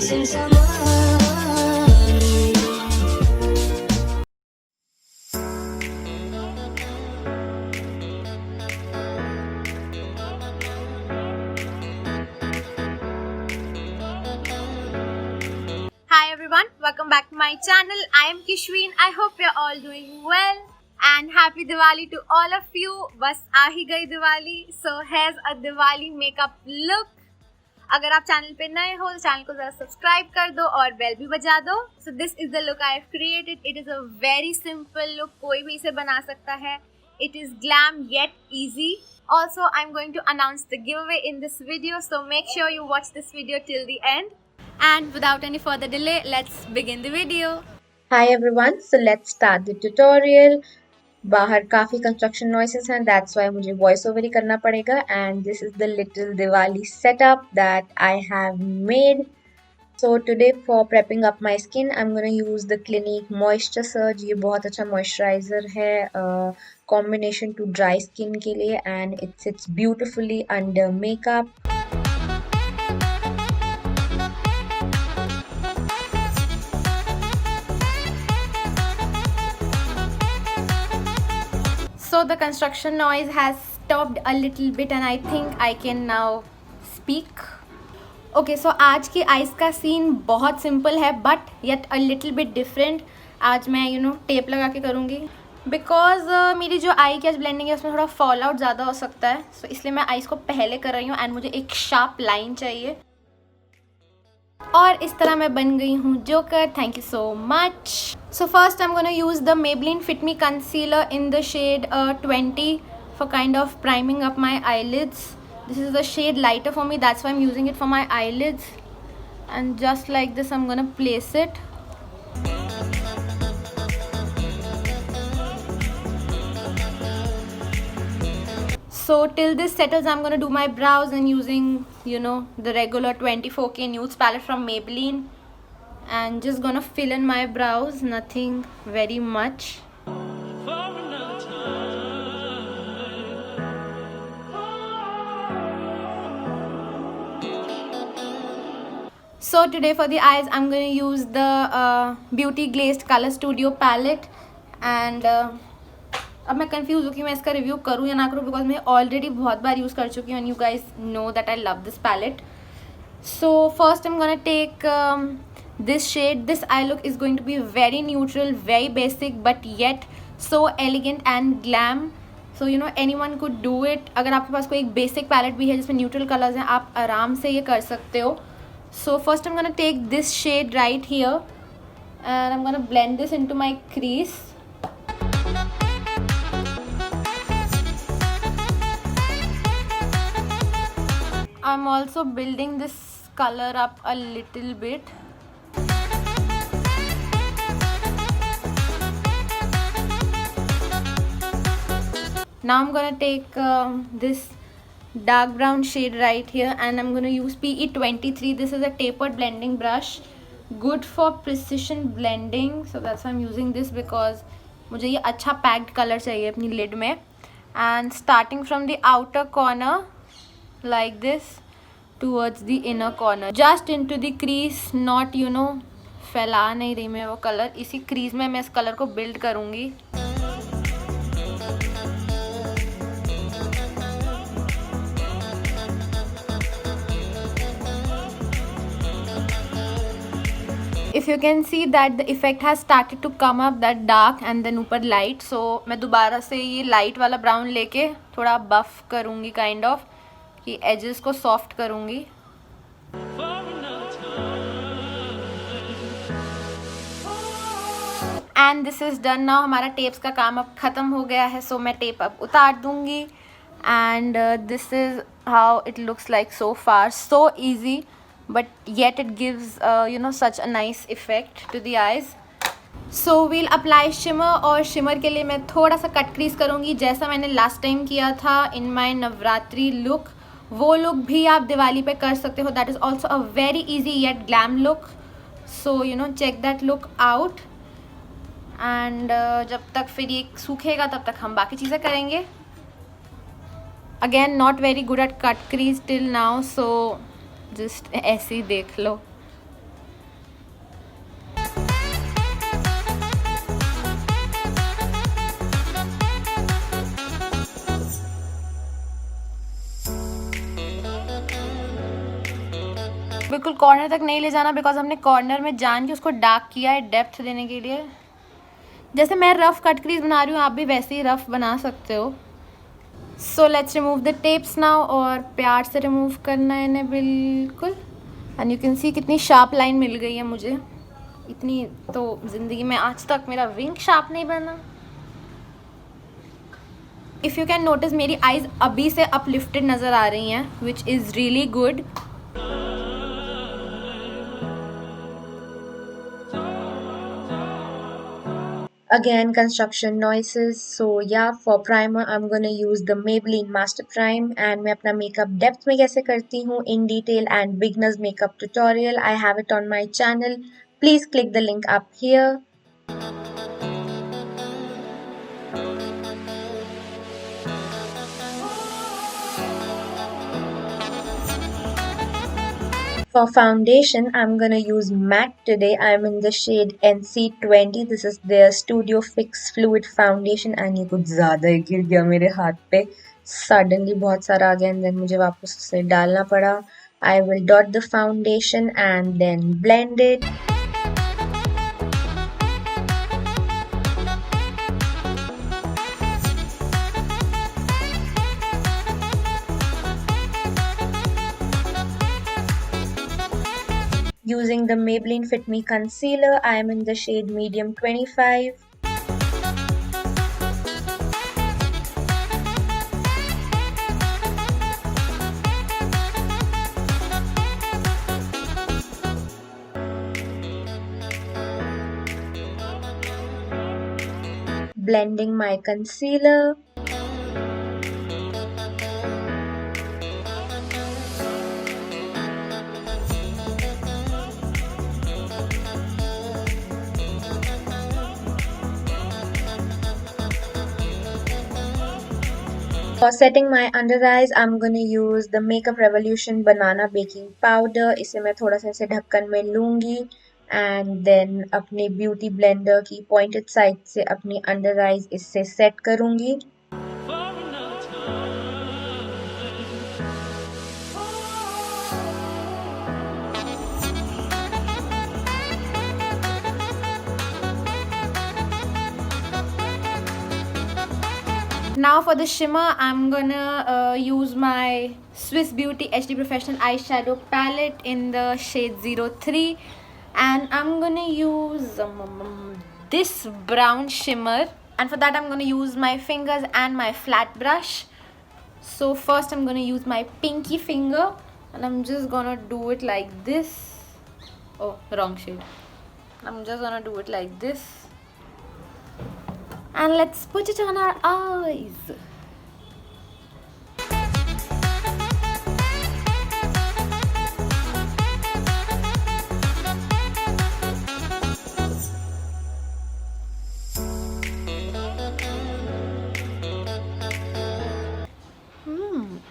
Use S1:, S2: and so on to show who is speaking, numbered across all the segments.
S1: missing someone.
S2: Hi everyone, welcome back to my channel. I am Kishween. I hope you're all doing well and happy Diwali to all of you. बस आ ही गई Diwali, so here's a Diwali makeup look. अगर आप channel पे नए हो तो channel को जरा सब्सक्राइब कर दो और बेल भी बजा दो. So this is the look I have created. It is a very simple look. कोई भी इसे बना सकता है. It is glam yet easy. Also, I'm going to announce the giveaway in this video, so make sure you watch this video till the end. And without any further delay, let's begin the video.
S3: Hi everyone, so let's start the tutorial. बाहर काफ़ी construction noises हैं, that's why मुझे voice over ही करना पड़ेगा. And this is the little Diwali setup that I have made. So today for prepping up my skin, I'm gonna use the Clinique Moisture Surge. ये बहुत अच्छा moisturizer है, combination to dry skin के लिए, and it sits beautifully under makeup.
S2: So the construction noise has stopped a little bit and I think I can now speak. Okay, so आज की eyes का scene बहुत simple है but yet a little bit different. आज मैं tape लगा के करूँगी बिकॉज मेरी जो आई की आज ब्लेंडिंग है उसमें थोड़ा फॉल आउट ज़्यादा हो सकता है. सो इसलिए मैं आइज़ को पहले कर रही हूँ एंड मुझे एक शार्प लाइन चाहिए. और इस तरह मैं बन गई हूँ joker. Thank you so much. So first I am gonna use the Maybelline Fit Me concealer in the shade 20 for kind of priming up my eyelids. This is the shade lighter for me, that's why I'm using it for my eyelids. And just like this I'm gonna place it. So till this settles, I'm gonna do my brows and using the regular 24K nudes palette from Maybelline, and just gonna fill in my brows, nothing very much. So today for the eyes I'm gonna use the Beauty Glazed Color Studio palette. And अब मैं confuse हूँ कि मैं इसका review करूँ या ना करूँ बिकॉज मैं ऑलरेडी बहुत बार यूज़ कर चुकी हूँ and you guys know that I love this palette. So first I am gonna take this shade. This eye look is going to be very neutral, very basic, but yet so elegant and glam. So anyone could do it. अगर आपके पास कोई एक basic palette भी है जिसमें neutral colors हैं, आप आराम से ये कर सकते हो. So first I'm gonna take this shade right here and I'm gonna blend this into my crease. I'm also building this color up a little bit. Now I'm gonna take this dark brown shade right here and I'm gonna use PE23. This is a tapered blending brush, good for precision blending. So that's why I'm using this because मुझे ये अच्छा packed color चाहिए अपनी lid में. And starting from the outer corner like this towards the inner corner, just into the crease, not फैला नहीं रही मैं वो कलर. इसी crease में मैं इस कलर को build करूँगी. If you can see that the effect has started to come up, that dark and then ऊपर light. So मैं दोबारा से ये light वाला brown लेके थोड़ा buff करूँगी kind of, कि edges को soft करूँगी. And this is done now. हमारा tapes का काम अब ख़त्म हो गया है. So मैं tape अब उतार दूँगी. And this is how it looks like so far. So easy. But yet it gives such a nice effect to the eyes. So we'll apply shimmer. और shimmer के लिए मैं थोड़ा सा कट क्रीज करूँगी जैसा मैंने लास्ट टाइम किया था in my नवरात्रि look. वो लुक भी आप दिवाली पे कर सकते हो. That is also a very easy yet glam look. So check that look out. And जब तक फिर ये सूखेगा तब तक हम बाकी चीज़ें करेंगे. Again not very good at cut crease till now, so just ऐसे ही देख लो. बिल्कुल कॉर्नर तक नहीं ले जाना, बिकॉज हमने कॉर्नर में जान के उसको डार्क किया है डेप्थ देने के लिए। जैसे मैं रफ कट क्रीज बना रही हूँ, आप भी वैसे ही रफ बना सकते हो। So let's remove the tapes now, और प्यार से रिमूव करना है इन्हें बिल्कुल। एंड यू कैन सी कितनी शार्प लाइन मिल गई है मुझे। इतनी तो ज़िंदगी में आज तक मेरा विंग शार्प नहीं बना। इफ़ यू कैन नोटिस मेरी आइज़ अभी से अपलिफ्टेड नज़र आ रही हैं, which is really good.
S3: Again, construction noises. So yeah, for primer, I'm gonna use the Maybelline Master Prime, and मैं अपना makeup depth में कैसे करती हूँ in detail and beginners makeup tutorial, I have it on my channel. Please click the link up here. For foundation, I'm gonna use MAC today. I'm in the shade NC20. This is their Studio Fix Fluid Foundation, and ये कुछ ज़्यादा ही गिर गया मेरे हाथ पे। Suddenly बहुत सारा आ गया, and then मुझे वापस उसे डालना पड़ा. I will dot the foundation and then blend it. Using the Maybelline Fit Me Concealer, I am in the shade Medium 25. Blending my concealer. For setting my under eyes, I'm gonna use the Makeup Revolution Banana Baking Powder. इसे मैं थोड़ा सा ऐसे ढक्कन में लूँगी, and then अपने beauty blender की pointed side से अपनी under eyes इससे set करूँगी.
S2: Now for the shimmer, I'm gonna use my Swiss Beauty HD Professional Eyeshadow Palette in the shade 03, and I'm gonna use this brown shimmer, and for that I'm gonna use my fingers and my flat brush. So first I'm gonna use my pinky finger, and I'm just gonna do it like this. Oh, wrong shade. I'm just gonna do it like this. And let's put it on our eyes.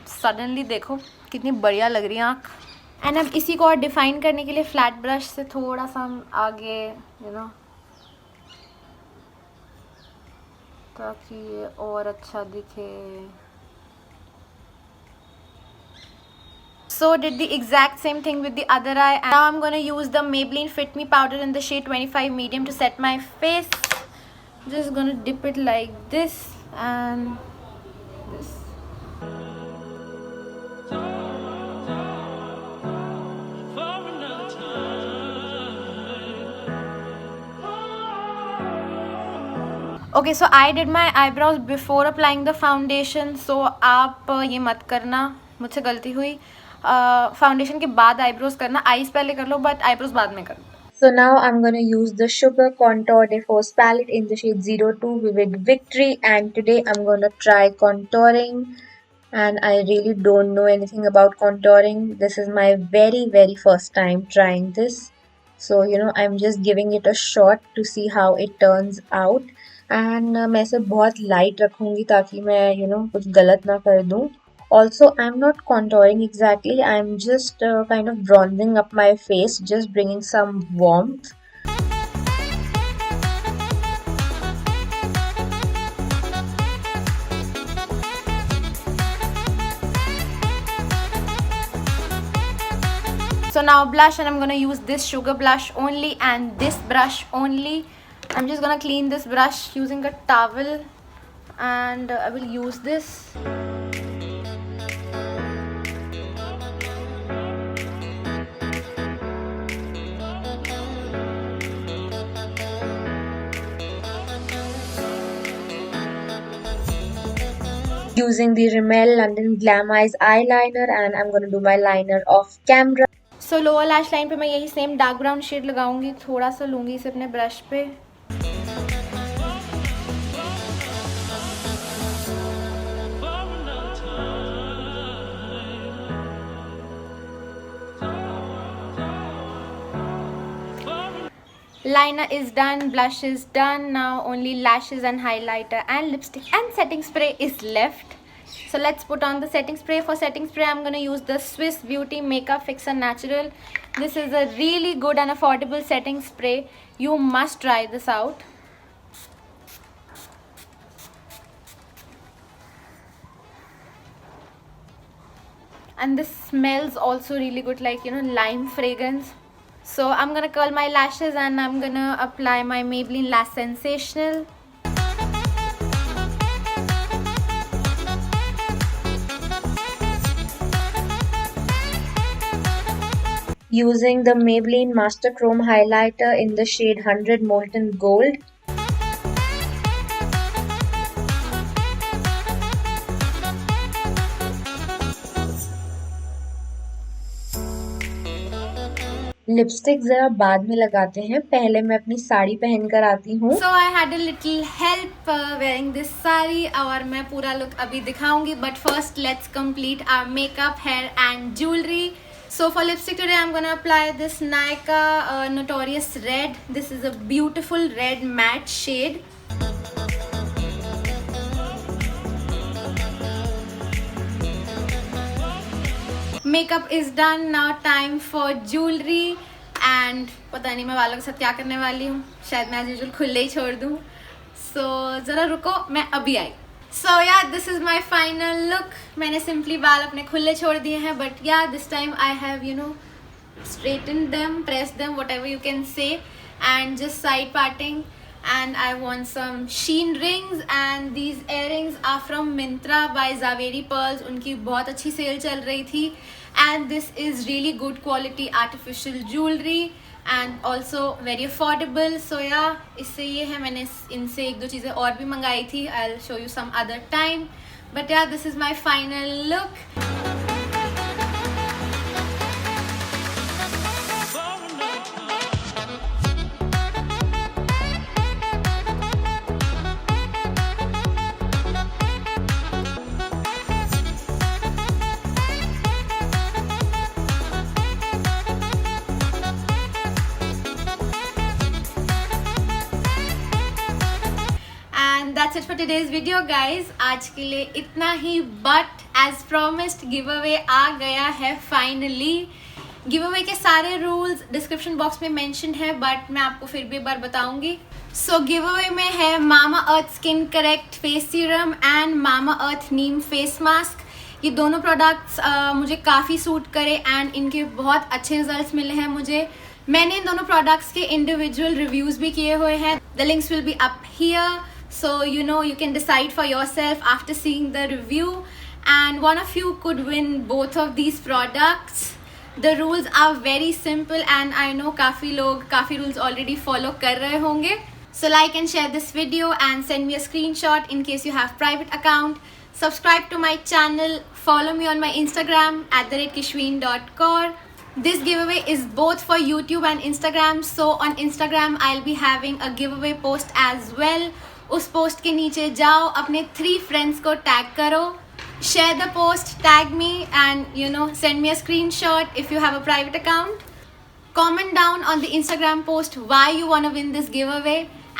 S2: Suddenly देखो कितनी बढ़िया लग रही है आँख। And अब इसी को और डिफाइन करने के लिए फ्लैट ब्रश से थोड़ा सा हम आगे ताकि ये और अच्छा दिखे। So did the exact same thing with the other eye. And now I'm going to use the Maybelline Fit Me powder in the shade 25 medium to set my face. Just going to dip it like this and this. Okay, so I did my eyebrows before applying the foundation. So आप ये मत करना, मुझसे गलती हुई। Foundation के बाद eyebrows करना, आईज पहले कर लो बट आईब्रोज बाद में करना।
S3: So now I'm going to use the Sugar Contour de Force palette in the shade 02 Vivid Victory, and today I'm going to try contouring, and I really don't know anything about contouring. This is my very first time trying this, so I'm just giving it a shot to see how it turns out. And मैं इसे बहुत light रखूँगी ताकि मैं कुछ गलत ना कर दूँ. Also, I'm not contouring exactly. I'm just kind of bronzing up my face, just bringing some warmth.
S2: So now blush, and I'm gonna use this sugar blush only and this brush only. I'm just gonna clean this brush using a towel, and I will use this.
S3: Using the Rimmel London Glam Eyes eyeliner, and I'm going to do my liner off camera.
S2: So lower lash line पे मैं यही same dark brown shade लगाऊंगी. थोड़ा सा लूँगी इसे अपने brush पे. Liner is done, blush is done. Now only lashes and highlighter and lipstick and setting spray is left. So let's put on the setting spray. For setting spray, I'm gonna use the Swiss Beauty Makeup Fixer Natural. This is a really good and affordable setting spray. You must try this out. And this smells also really good, like, you know, lime fragrance. So I'm gonna curl my lashes and I'm gonna apply my Maybelline Lash Sensational.
S3: Using the Maybelline Master Chrome Highlighter in the shade 100 Molten Gold. Lipstick जरा बाद में लगाते हैं, पहले मैं अपनी साड़ी पहन कर आती हूँ.
S2: So I had a little help wearing this sari, और मैं पूरा लुक अभी दिखाऊंगी. But first let's complete our makeup, hair and jewelry. So for lipstick today I'm gonna apply this Nykaa Notorious Red. This is a beautiful red matte shade. Makeup is done. Now time for jewelry. And पता नहीं मैं बालों के साथ क्या करने वाली हूँ. शायद मैं as usual खुले ही छोड़ दूँ. So ज़रा रुको, मैं अभी आई. So yeah, this is my final look. मैंने simply बाल अपने खुले छोड़ दिए हैं. But yeah, this time I have, you know, straightened them, pressed them, whatever you can say. And just side parting. And I want some sheen rings, and these earrings are from Myntra by Zaveri Pearls. उनकी बहुत अच्छी cell चल रही थी. And this is really good quality artificial jewelry and also very affordable. So yeah, इससे ये है, मैंने इनसे एक दो चीज़ें और भी मंगाई थी. I'll show you some other time. But yeah, this is my final look. That's it for today's video guys. आज के लिए इतना ही. But as promised, giveaway आ गया है finally. Giveaway के सारे rules description box में mentioned है, but मैं आपको फिर भी एक बार बताऊंगी. So giveaway में है Mamaearth Skin Correct Face Serum and Mamaearth Neem Face Mask. ये दोनों products मुझे काफ़ी सूट करे and इनके बहुत अच्छे results मिले हैं मुझे. मैंने इन दोनों products के individual reviews भी किए हुए हैं. The links will be up here. So you know, you can decide for yourself after seeing the review, and one of you could win both of these products. The rules are very simple and I know काफ़ी लोग काफ़ी rules already follow कर रहे होंगे. So like and share this video and send me a screenshot in case you have private account. Subscribe to my channel. Follow me on my Instagram @kishween.kaur. This giveaway is both for YouTube and Instagram. So on Instagram I'll be having a giveaway post as well. उस post के नीचे जाओ, अपने 3 friends को tag करो, share the post, tag me, and you know, send me a screenshot if you have a private account. Comment down on the Instagram post why you want to win this giveaway,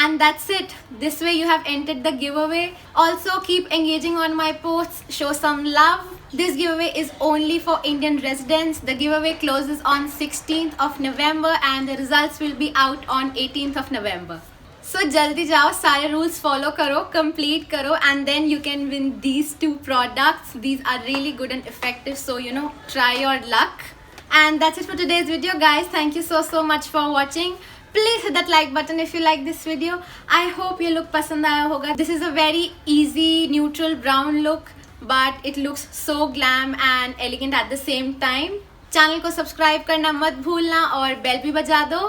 S2: and that's it. This way you have entered the giveaway. Also keep engaging on my posts, show some love. This giveaway is only for Indian residents. The giveaway closes on 16th of November and the results will be out on 18th of November. So जल्दी जाओ, सारे rules follow करो, complete करो, and then you can win these 2 products. These are really good and effective, so you know, try your luck. And that's it for today's video, guys. Thank you so much for watching. Please hit that like button if you like this video. I hope ये look पसंद आया होगा. This is a very easy neutral brown look, but it looks so glam and elegant at the same time. Channel को subscribe करना मत भूलना और bell भी बजा दो.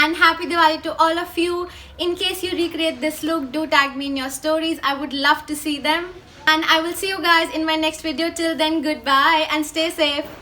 S2: And happy Diwali to all of you. In case you recreate this look, do tag me in your stories. I would love to see them. And I will see you guys in my next video. Till then, goodbye and stay safe.